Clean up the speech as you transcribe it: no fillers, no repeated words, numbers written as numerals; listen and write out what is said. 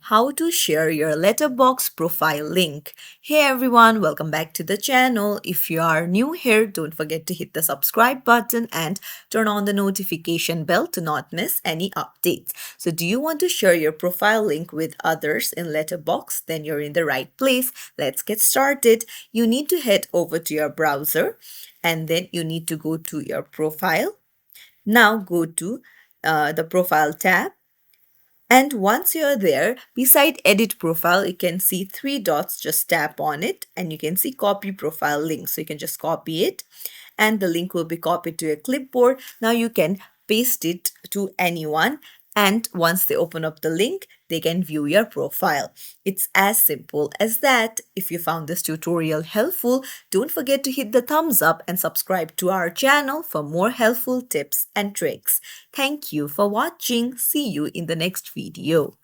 how to share your Letterboxd profile link. Hey everyone, welcome back to the channel. If you are new here, don't forget to hit the subscribe button and turn on the notification bell to not miss any updates. So do you want to share your profile link with others in Letterboxd? Then you're in the right place. Let's get started. You need to head over to your browser and then you need to go to your profile. Now go to the profile tab, and once you're there, beside edit profile, you can see three dots. Just tap on it and you can see copy profile link. So you can just copy it and the link will be copied to a clipboard. Now you can paste it to anyone, and once they open up the link, they can view your profile. It's as simple as that. If you found this tutorial helpful, don't forget to hit the thumbs up and subscribe to our channel for more helpful tips and tricks. Thank you for watching. See you in the next video.